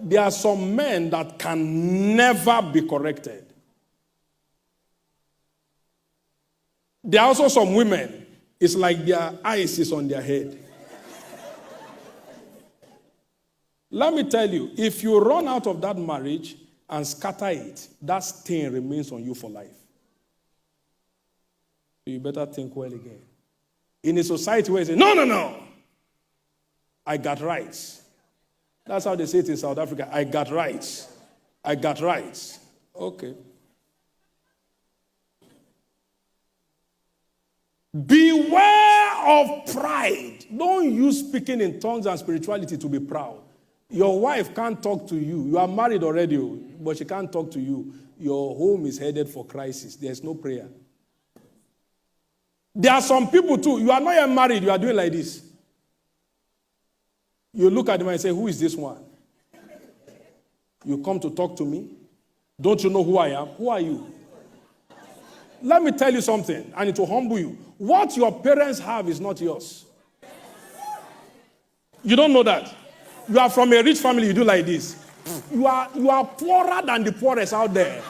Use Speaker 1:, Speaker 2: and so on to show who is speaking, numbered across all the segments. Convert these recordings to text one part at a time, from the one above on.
Speaker 1: There are some men that can never be corrected. There are also some women, it's like their eyes is on their head. Let me tell you, if you run out of that marriage and scatter it, that stain remains on you for life. You better think well again. In a society where you say, no, I got rights. That's how they say it in South Africa. I got rights. I got rights. Okay. Beware of pride. Don't use speaking in tongues and spirituality to be proud. Your wife can't talk to you. You are married already, but she can't talk to you. Your home is headed for crisis. There's no prayer. There are some people too. You are not yet married. You are doing like this. You look at them and say, who is this one? You come to talk to me? Don't you know who I am? Who are you? Let me tell you something, and it will humble you. What your parents have is not yours. You don't know that. You are from a rich family, you do like this. You are poorer than the poorest out there.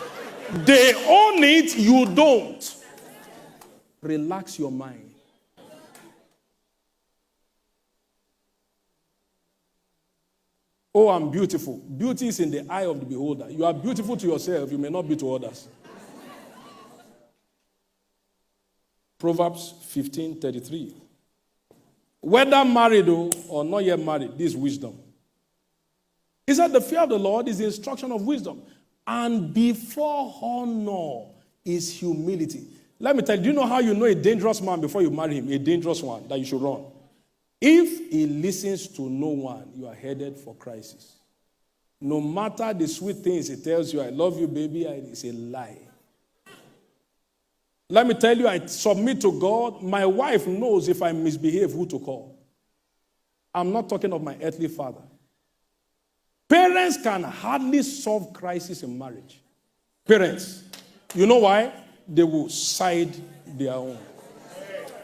Speaker 1: They own it, you don't. Relax your mind. Oh, I'm beautiful. Beauty is in the eye of the beholder. You are beautiful to yourself, you may not be to others. Proverbs 15:33. Whether married or not yet married, this is wisdom. He said the fear of the Lord is the instruction of wisdom. And before honor is humility. Let me tell you, do you know how you know a dangerous man before you marry him? A dangerous one that you should run. If he listens to no one, you are headed for crisis. No matter the sweet things he tells you, I love you, baby, it's a lie. Let me tell you, I submit to God. My wife knows if I misbehave, who to call. I'm not talking of my earthly father. Parents can hardly solve crisis in marriage. Parents. You know why? They will side their own.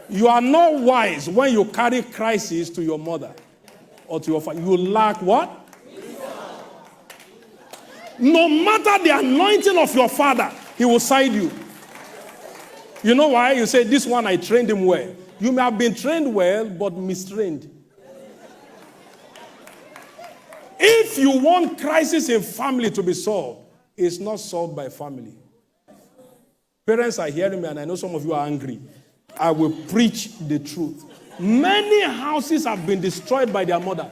Speaker 1: You are not wise when you carry crisis to your mother or to your father. You lack what? No matter the anointing of your father, he will side you. You know why? You say, this one, I trained him well. You may have been trained well, but mistrained. If you want crisis in family to be solved, it's not solved by family. Parents are hearing me, and I know some of you are angry. I will preach the truth. Many houses have been destroyed by their mother.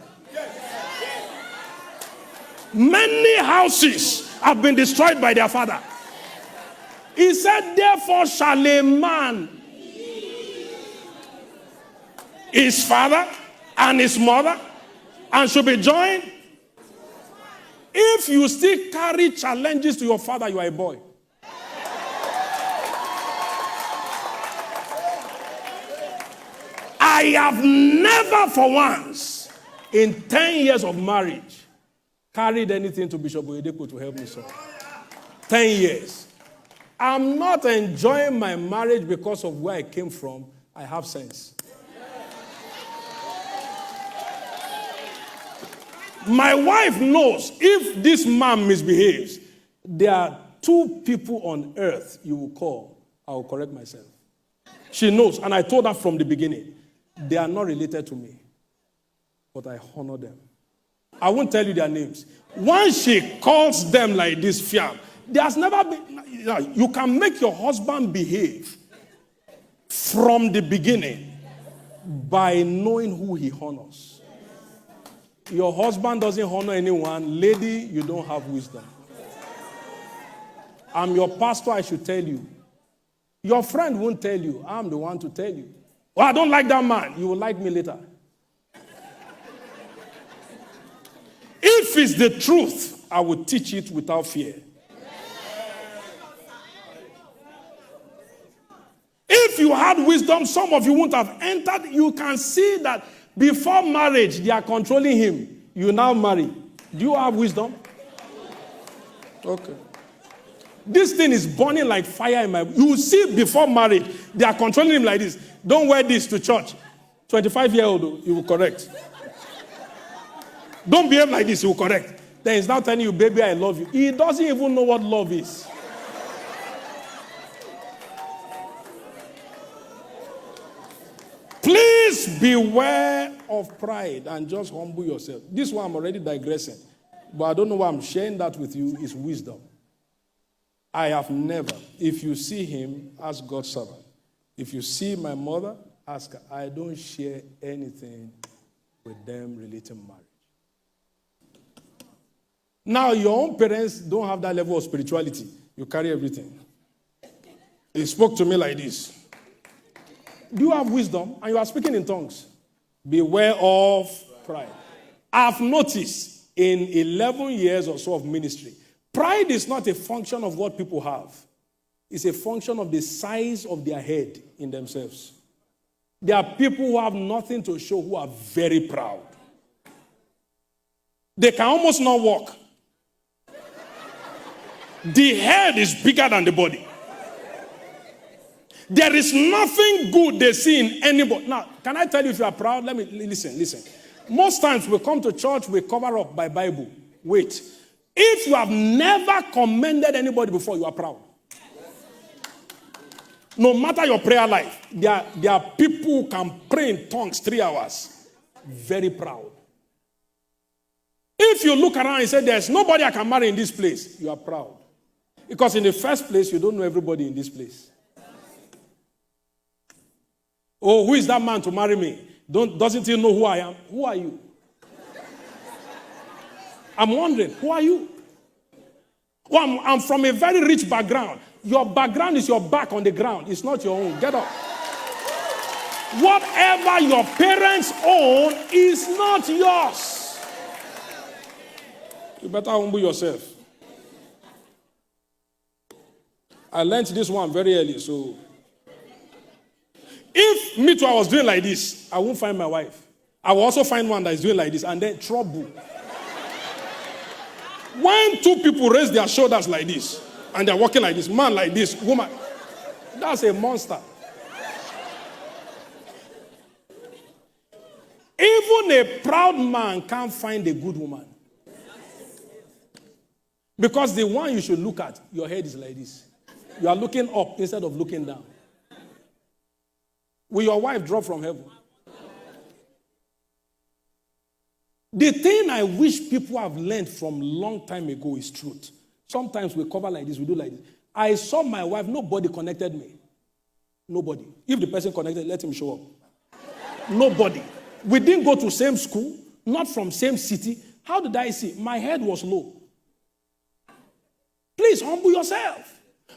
Speaker 1: Many houses have been destroyed by their father. He said, therefore shall a man, his father and his mother, and should be joined. If you still carry challenges to your father, you are a boy. I have never for once, in 10 years of marriage, carried anything to Bishop Oyedepo to help me solve. 10 years. I'm not enjoying my marriage because of where I came from. I have sense. My wife knows if this man misbehaves, there are 2 people on earth you will call. I will correct myself. She knows, and I told her from the beginning, they are not related to me, but I honor them. I won't tell you their names. Once she calls them like this, fiam, there has never been, you can make your husband behave from the beginning by knowing who he honors. Your husband doesn't honor anyone. Lady, you don't have wisdom. I'm your pastor, I should tell you. Your friend won't tell you. I'm the one to tell you. Well, I don't like that man. You will like me later. If it's the truth, I will teach it without fear. If you had wisdom, some of you wouldn't have entered. You can see that before marriage, they are controlling him. You now marry. Do you have wisdom? Okay. This thing is burning like fire in my... You see before marriage, they are controlling him like this. Don't wear this to church. 25-year-old, you will correct. Don't behave like this, you will correct. Then he's now telling you, baby, I love you. He doesn't even know what love is. Please beware of pride and just humble yourself. This one I'm already digressing. But I don't know why I'm sharing that with you. Is wisdom. I have never, if you see him, ask God's servant. If you see my mother, ask her. I don't share anything with them relating marriage. Now, your own parents don't have that level of spirituality. You carry everything. He spoke to me like this. Do you have wisdom? And you are speaking in tongues. Beware of pride. I've noticed in 11 years or so of ministry, pride is not a function of what people have. It's a function of the size of their head in themselves. There are people who have nothing to show who are very proud. They can almost not walk. The head is bigger than the body. There is nothing good they see in anybody. Now, can I tell you if you are proud? Let me listen. Most times we come to church, we cover up by Bible. Wait. If you have never commended anybody before, you are proud. No matter your prayer life, there are people who can pray in tongues 3 hours. Very proud. If you look around and say, there's nobody I can marry in this place, you are proud. Because in the first place, you don't know everybody in this place. Oh, who is that man to marry me? Doesn't he know who I am? Who are you? I'm wondering, who are you? Well, I'm from a very rich background. Your background is your back on the ground. It's not your own. Get up. Whatever your parents own is not yours. You better humble yourself. I learned this one very early, so if me too I was doing like this, I won't find my wife. I will also find one that is doing like this, and then trouble. When two people raise their shoulders like this, and they're walking like this, man like this, woman, that's a monster. Even a proud man can't find a good woman. Because the one you should look at, your head is like this. You are looking up instead of looking down. Will your wife drop from heaven? The thing I wish people have learned from long time ago is truth. Sometimes we cover like this, we do like this. I saw my wife, nobody connected me. Nobody. If the person connected, let him show up. Nobody. We didn't go to same school, not from same city. How did I see? My head was low. Please humble yourself.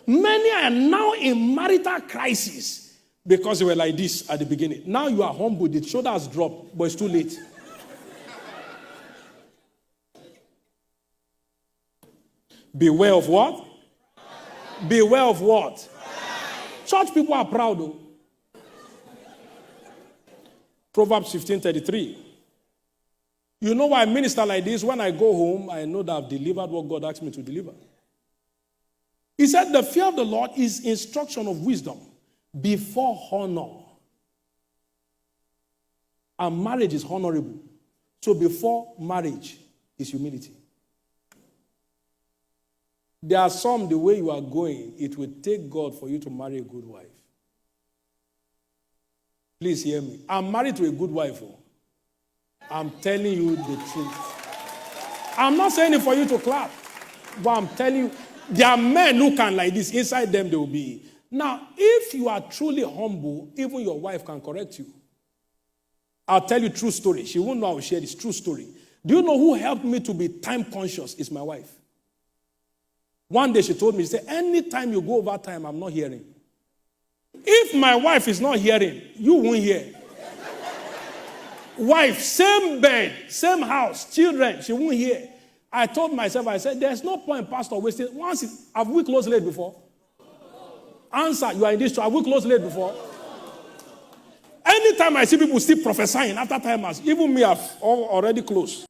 Speaker 1: Many are now in marital crisis because they were like this at the beginning. Now you are humbled, the shoulder has dropped, but it's too late. Beware of what? Beware of what? Church people are proud though. Proverbs 15:33. You know why I minister like this? When I go home, I know that I've delivered what God asked me to deliver. He said, the fear of the Lord is instruction of wisdom before honor. And marriage is honorable. So before marriage is humility. There are some, the way you are going, it will take God for you to marry a good wife. Please hear me. I'm married to a good wife. I'm telling you the truth. I'm not saying it for you to clap, but I'm telling you, there are men who can like this. Inside them, they will be. Now, if you are truly humble, even your wife can correct you. I'll tell you a true story. She won't know I will share this true story. Do you know who helped me to be time conscious? It's my wife. One day she told me, she said, anytime you go over time, I'm not hearing. If my wife is not hearing, you won't hear. Wife, same bed, same house, children, she won't hear. I told myself, I said, there's no point, Pastor, wasting. Have we closed late before? Answer, you are in this church. Have we closed late before? Anytime I see people still prophesying after time has, even me, I've already closed.